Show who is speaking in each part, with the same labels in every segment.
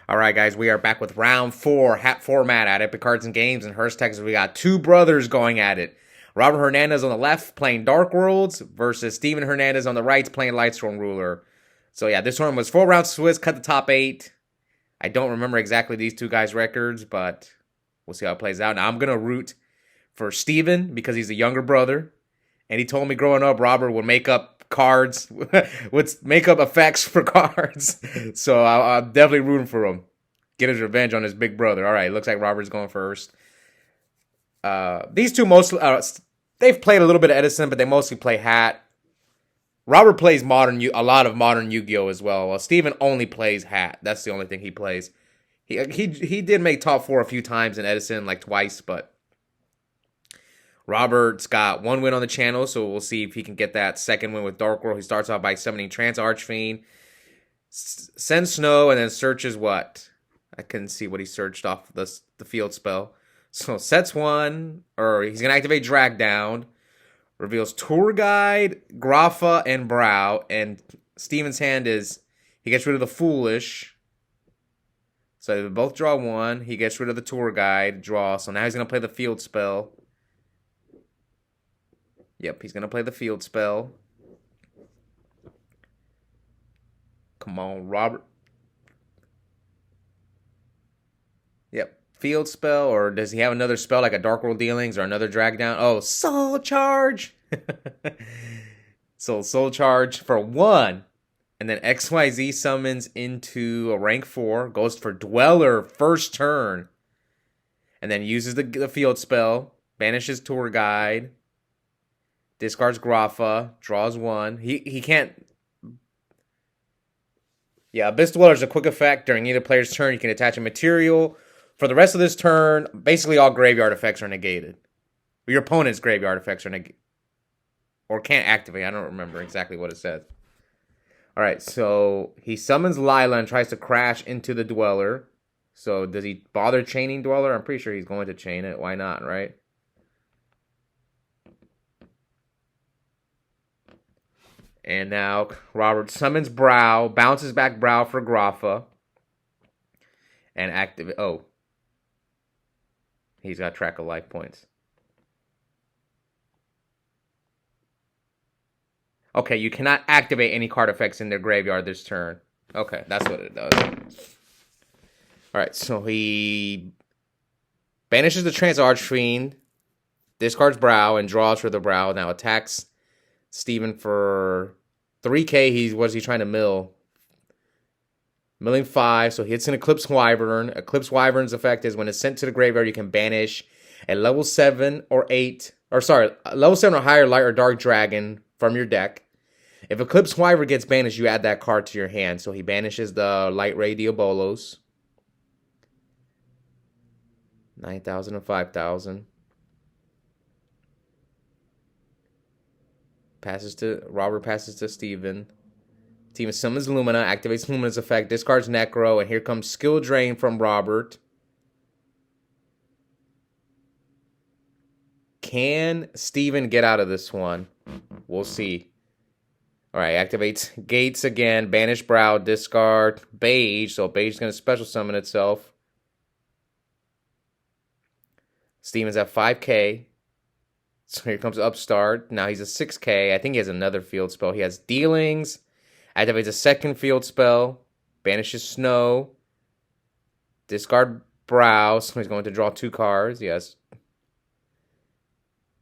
Speaker 1: All right, guys, we are back with round 4 hat format at Epic Cards and Games in Hurst, Texas. We got two brothers going at it. Robert Hernandez on the left playing Darkworlds versus Steven Hernandez on the right playing Lightsworn Ruler. So yeah, this one was 4 rounds Swiss, cut the top 8. I don't remember exactly these two guys' records, but we'll see how it plays out. Now I'm going to root for Steven because he's a younger brother. And he told me growing up, Robert would make up cards, would make up effects for cards. So I'm definitely rooting for him. Get his revenge on his big brother. All right, looks like Robert's going first. These two mostly, they've played a little bit of Edison, but they mostly play Hat. Robert plays a lot of modern Yu-Gi-Oh as well. Well, Steven only plays Hat. That's the only thing he plays. He did make top 4 a few times in Edison, like twice, but Robert's got 1 win on the channel, so we'll see if he can get that second win with Darkworld. He starts off by summoning Trance Archfiend, sends Snow, and then searches what? I couldn't see what he searched off the field spell. So sets 1, or he's going to activate Drag Down, reveals Tour Guide, Grapha, and Brow, and Steven's hand is, he gets rid of the Foolish. So they both draw 1. He gets rid of the Tour Guide, draw. So now he's going to play the field spell. Yep, he's going to play the field spell. Come on, Robert. Yep, field spell, or does he have another spell like a Darkworld Dealings or another Drag Down? Oh, Soul Charge! So Soul Charge for 1. And then XYZ summons into a rank 4, goes for Dweller first turn. And then uses the field spell, banishes Tour Guide, discards Grapha, draws 1. He can't... Yeah, Abyss Dweller is a quick effect. During either player's turn, you can attach a material. For the rest of this turn, basically all graveyard effects are negated. Your opponent's graveyard effects are negated. Or can't activate. I don't remember exactly what it says. Alright, so he summons Lila and tries to crash into the Dweller. So does he bother chaining Dweller? I'm pretty sure he's going to chain it. Why not, right? And now Robert summons Brow, bounces back Brow for Grapha, and activate. Oh, he's got track of life points. Okay, you cannot activate any card effects in their graveyard this turn. Okay, that's what it does. Alright, so he banishes the Trance Archfiend, discards Brow, and draws for the Brow. Now attacks Steven for 3k. What is he trying to mill? Milling 5, so he hits an Eclipse Wyvern. Eclipse Wyvern's effect is when it's sent to the graveyard, you can banish a level 7 or 8, or sorry, a level 7 or higher light or dark dragon from your deck. If Eclipse Wyvern gets banished, you add that card to your hand. So he banishes the Light Ray Diabolos. 9,000 and 5,000. Robert passes to Steven. Steven summons Lumina, activates Lumina's effect, discards Necro, and here comes Skill Drain from Robert. Can Steven get out of this one? We'll see. Alright, activates Gates again, banish Brow, discard Beige, so Beige is going to special summon itself. Steven's at 5k. So here comes Upstart. Now he's a 6k. I think he has another field spell. He has Dealings. Activates a second field spell. Banishes Snow. Discard Brow. So he's going to draw 2 cards. Yes.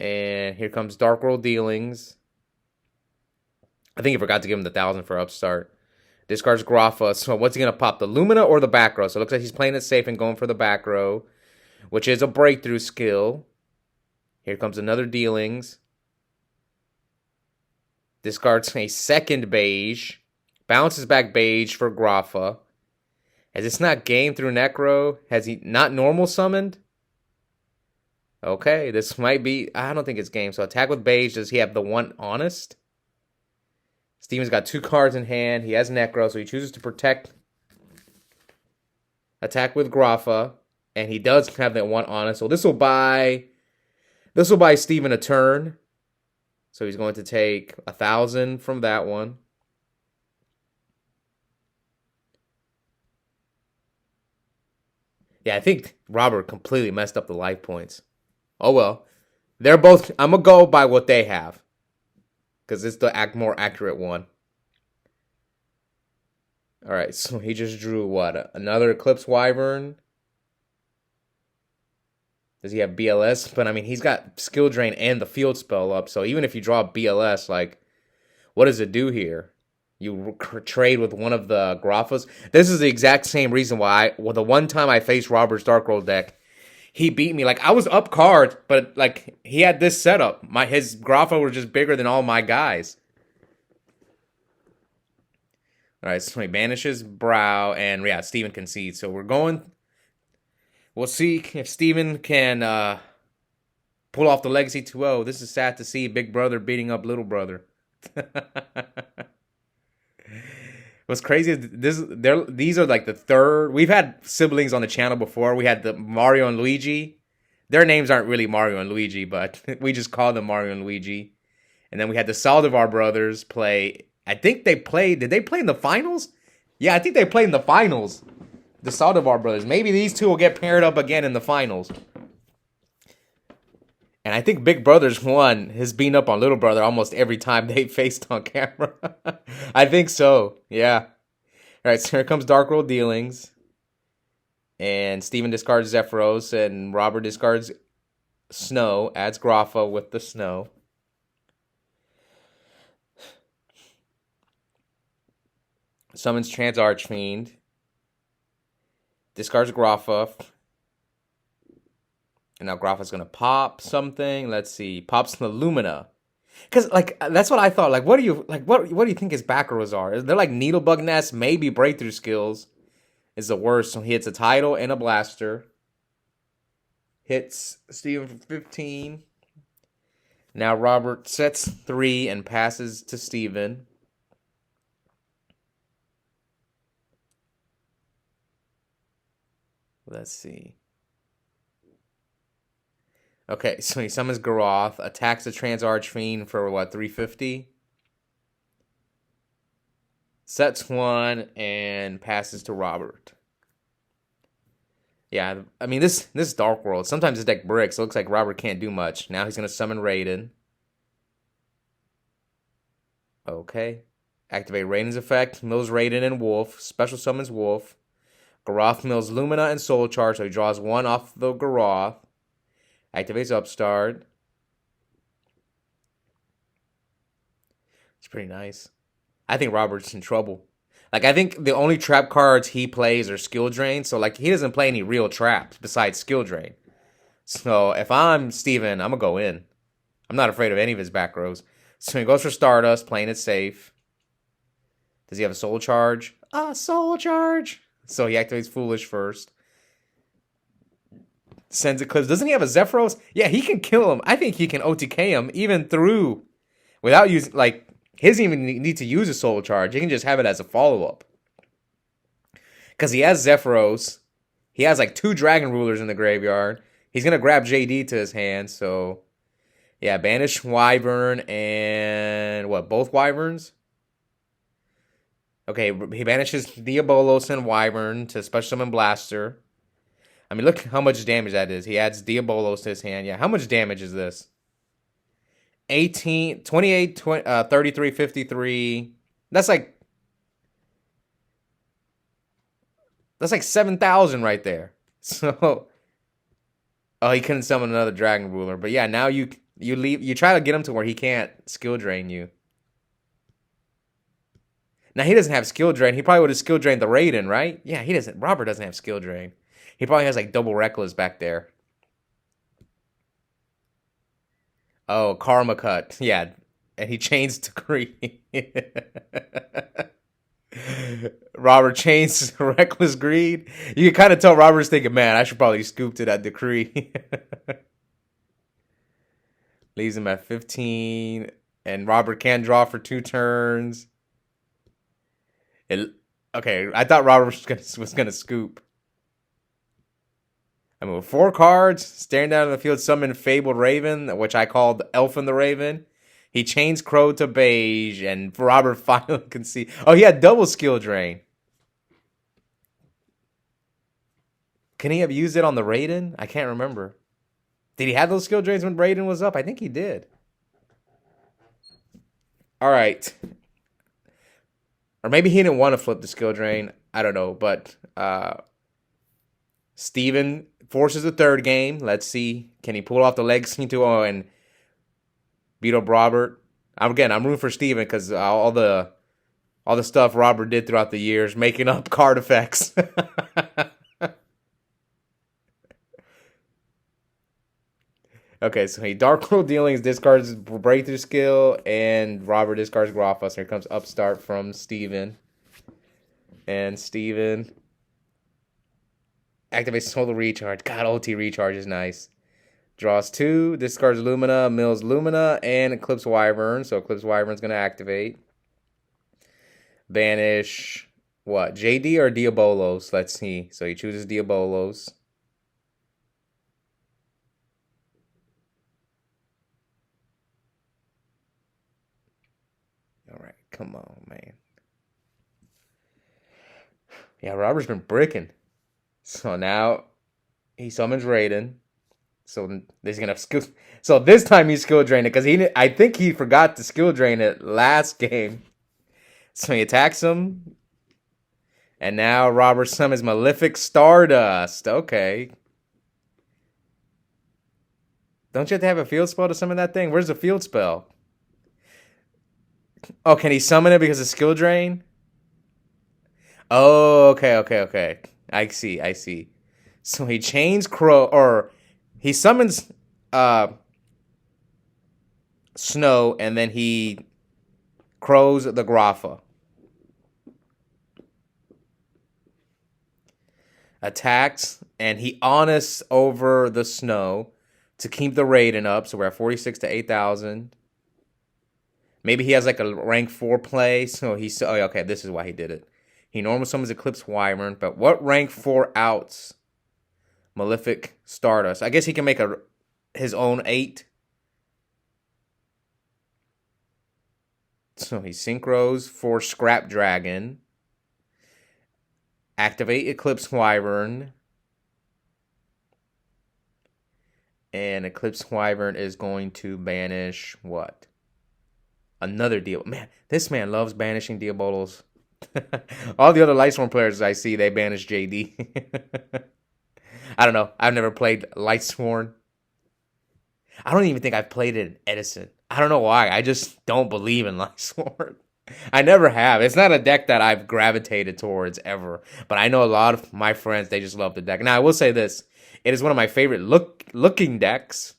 Speaker 1: And here comes Darkworld Dealings. I think he forgot to give him the 1,000 for Upstart. Discards Grapha. So what's he going to pop? The Lumina or the back row? So it looks like he's playing it safe and going for the back row, which is a breakthrough skill. Here comes another Dealings. Discards a second Beige. Bounces back Beige for Grapha. Has this not game through Necro? Has he not normal summoned? Okay, this might be... I don't think it's game. So attack with Beige. Does he have the 1 Honest? Steven's got 2 cards in hand. He has Necro, so he chooses to protect. Attack with Grapha. And he does have that 1 Honest. So this will buy Steven a turn. So he's going to take 1,000 from that one. Yeah, I think Robert completely messed up the life points. Oh well. They're both. I'm gonna go by what they have because it's the more accurate one. All right, so he just drew what? Another Eclipse Wyvern. Does he have BLS? But I mean, he's got skill drain and the field spell up. So even if you draw BLS, like, what does it do here? You trade with one of the Grafas. This is the exact same reason why the one time I faced Robert's Darkworld deck, he beat me. Like, I was up card, but like he had this setup. His Grafa were just bigger than all my guys. All right, so he banishes Brow, and yeah, Steven concedes. So we're going. We'll see if Steven can pull off the Legacy 2-0. This is sad to see. Big brother beating up little brother. What's crazy is these are like the third. We've had siblings on the channel before. We had the Mario and Luigi. Their names aren't really Mario and Luigi, but we just call them Mario and Luigi. And then we had the Saldivar brothers play. I think they played. Did they play in the finals? Yeah, I think they played in the finals. The Saldivar brothers. Maybe these two will get paired up again in the finals. And I think Big Brother's won his beating up on Little Brother almost every time they faced on camera. I think so. Yeah. All right, so here comes Darkworld Dealings. And Steven discards Zephyros, and Robert discards Snow, adds Grafa with the Snow. Summons Trans Archfiend. Discards Grafa. And now Grafa's going to pop something. Let's see. Pops the Lumina. Because, like, that's what I thought. Like, what do you think his back rows are? They're like Needlebug Nest, maybe Breakthrough Skills is the worst. So he hits a Tidal and a Blaster. Hits Steven for 15. Now Robert sets 3 and passes to Steven. Let's see. Okay, so he summons Garoth, attacks the Trans Archfiend for what, 350? Sets 1 and passes to Robert. Yeah, I mean, this Darkworld, sometimes this deck bricks. It looks like Robert can't do much. Now he's going to summon Raiden. Okay. Activate Raiden's effect, mills Raiden and Wolf, special summons Wolf. Garoth mills Lumina and Soul Charge, so he draws 1 off the Garoth. Activates Upstart. It's pretty nice. I think Robert's in trouble. Like, I think the only trap cards he plays are Skill Drain. So, like, he doesn't play any real traps besides Skill Drain. So, if I'm Steven, I'm going to go in. I'm not afraid of any of his back rows. So, he goes for Stardust, playing it safe. Does he have a Soul Charge? Soul Charge! So, he activates Foolish first. Sends Eclipse. Doesn't he have a Zephyros? Yeah, he can kill him. I think he can OTK him even through, without using, like, he doesn't even need to use a Soul Charge. He can just have it as a follow-up. Because he has Zephyros. He has, like, 2 Dragon Rulers in the graveyard. He's going to grab JD to his hand, so, yeah, banish Wyvern and, what, both Wyverns? Okay, he banishes Diabolos and Wyvern to special summon Blaster. I mean, look how much damage that is. He adds Diabolos to his hand. Yeah, how much damage is this? 18, 28, 20, 33, 53. That's like 7,000 right there. So, oh, he couldn't summon another Dragon Ruler. But yeah, now you try to get him to where he can't skill drain you. Now, he doesn't have skill drain. He probably would have skill drained the Raiden, right? Yeah, he doesn't. Robert doesn't have skill drain. He probably has like double Reckless back there. Oh, Karma Cut. Yeah. And he chains Decree. Robert chains Reckless Greed. You can kind of tell Robert's thinking, man, I should probably scoop to that Decree. Leaves him at 15. And Robert can draw for 2 turns. Okay, I thought Robert was gonna scoop. I mean, with 4 cards, staring down in the field, summon Fabled Raven, which I called Elfin the Raven. He chains Crow to Beige, and Robert finally can see. Oh, he had double skill drain. Can he have used it on the Raiden? I can't remember. Did he have those skill drains when Raiden was up? I think he did. All right. Or maybe he didn't want to flip the skill drain. I don't know. But Steven forces the third game. Let's see. Can he pull off the legacy duel and beat up Robert? I'm rooting for Steven because all the stuff Robert did throughout the years, making up card effects. Okay, so he Darkworld Dealings discards Breakthrough Skill, and Robert discards Grapha. So here comes Upstart from Steven. And Steven activates Total Recharge. God, OT Recharge is nice. Draws 2, discards Lumina, mills Lumina, and Eclipse Wyvern. So Eclipse Wyvern's going to activate. Banish, what, JD or Diabolos? Let's see. So he chooses Diabolos. All right, come on, man. Yeah, Robert's been bricking. So now he summons Raiden. So he's gonna skill. So this time he skill drained it because I think he forgot to skill drain it last game. So he attacks him, and now Robert summons Malefic Stardust. Okay. Don't you have to have a field spell to summon that thing? Where's the field spell? Oh, can he summon it because of skill drain? Oh, okay. I see. So he chains Crow, or he summons Snow, and then he crows the Grapha. Attacks, and he honest over the Snow to keep the Raiden up. So we're at 46 to 8,000. Maybe he has like a rank 4 play. So he's... Oh, okay, this is why he did it. He normally summons Eclipse Wyvern. But what rank 4 outs? Malefic Stardust. I guess he can make his own 8. So he synchros for Scrap Dragon. Activate Eclipse Wyvern. And Eclipse Wyvern is going to banish what? Another deal. Man, this man loves banishing Diabolos. All the other Lightsworn players I see, they banish JD. I don't know. I've never played Lightsworn. I don't even think I've played it in Edison. I don't know why. I just don't believe in Lightsworn. I never have. It's not a deck that I've gravitated towards ever. But I know a lot of my friends, they just love the deck. Now, I will say this. It is one of my favorite looking decks.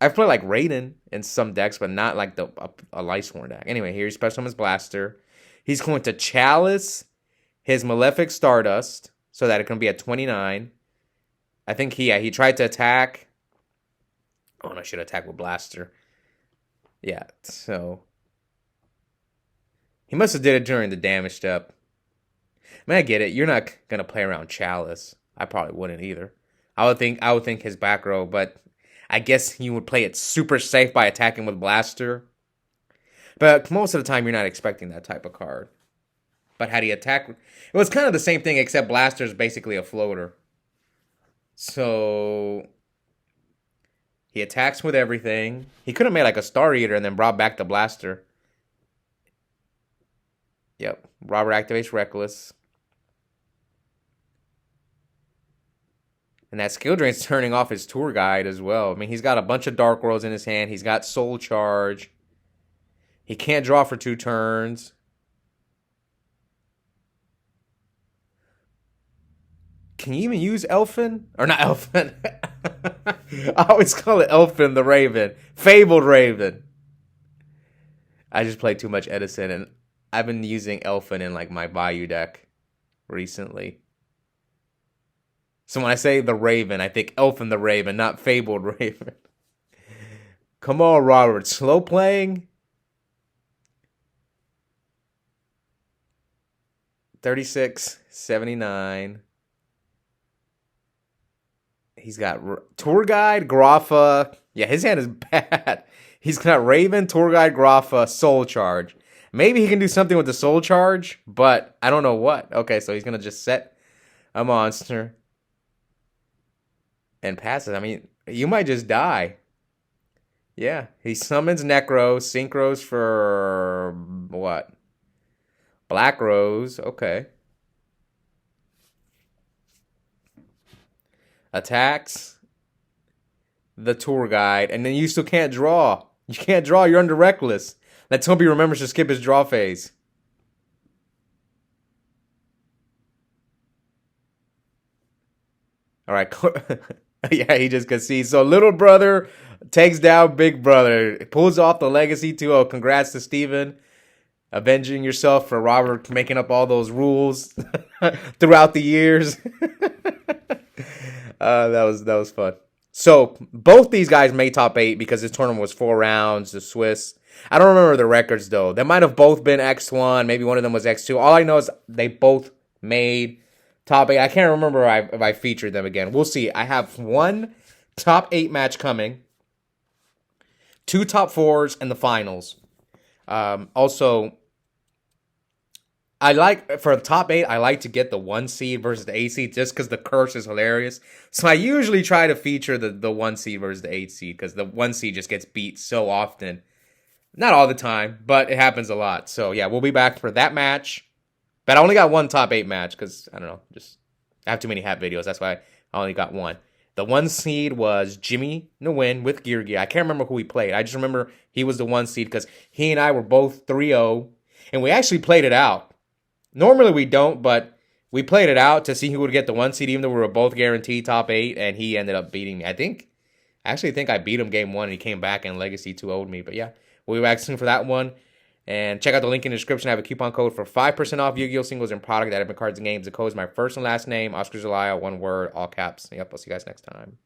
Speaker 1: I've played like Raiden in some decks, but not like a Lightsworn deck. Anyway, here he special summons Blaster. He's going to Chalice his Malefic Stardust so that it can be at 29. I think he tried to attack. Oh, no, I should attack with Blaster. Yeah, so he must have did it during the damage step. I mean, I get it. You're not gonna play around Chalice. I probably wouldn't either. I would think his back row, but I guess you would play it super safe by attacking with Blaster. But most of the time, you're not expecting that type of card. But had he attacked, it was kind of the same thing, except Blaster is basically a floater. So he attacks with everything. He could have made like a Star Eater and then brought back the Blaster. Yep. Robert activates Reckless. And that skill drain's turning off his tour guide as well. I mean, he's got a bunch of Dark Worlds in his hand. He's got Soul Charge. He can't draw for 2 turns. Can you even use Elfin? Or not Elfin. I always call it Elfin the Raven. Fabled Raven. I just played too much Edison, and I've been using Elfin in like my Bayou deck recently. So when I say the Raven, I think Elfin the Raven, not Fabled Raven. Come on, Robert. Slow playing. 36.79. He's got Tour Guide, Grapha. Yeah, his hand is bad. He's got Raven, Tour Guide, Grapha, Soul Charge. Maybe he can do something with the Soul Charge, but I don't know what. Okay, so he's going to just set a monster, and passes. I mean, you might just die. Yeah, he summons Necros, Synchros for what? Black Rose. Okay. Attacks the tour guide, and then you still can't draw. You can't draw. You're under reckless. Let's hope he remembers to skip his draw phase. All right. Yeah, he just concedes. So little brother takes down big brother. Pulls off the legacy 2-0. Congrats to Steven. Avenging yourself for Robert making up all those rules throughout the years. That was fun. So both these guys made top 8 because this tournament was 4 rounds. The Swiss. I don't remember the records though. They might have both been X1. Maybe one of them was X2. All I know is they both made top 8. I can't remember if I featured them again. We'll see. I have one top 8 match coming. 2 top 4s and the finals. Also, I like, for the top 8, I like to get the 1 seed versus the 8 seed just because the curse is hilarious. So I usually try to feature the 1 seed versus the 8 seed because the 1 seed just gets beat so often. Not all the time, but it happens a lot. So yeah, we'll be back for that match. But I only got one top 8 match because, I don't know, just I have too many hat videos. That's why I only got one. The 1 seed was Jimmy Nguyen with Gear Gear. I can't remember who he played. I just remember he was the 1 seed because he and I were both 3-0. And we actually played it out. Normally we don't, but we played it out to see who would get the 1 seed, even though we were both guaranteed top 8, and he ended up beating me. I actually think I beat him game 1, and he came back and Legacy 2-0'd me. But yeah, we'll be back soon for that one. And check out the link in the description. I have a coupon code for 5% off Yu-Gi-Oh! Singles and product at Epik Cards and Games. The code is my first and last name, Oscar Zelaya, one word, all caps. Yep, I'll see you guys next time.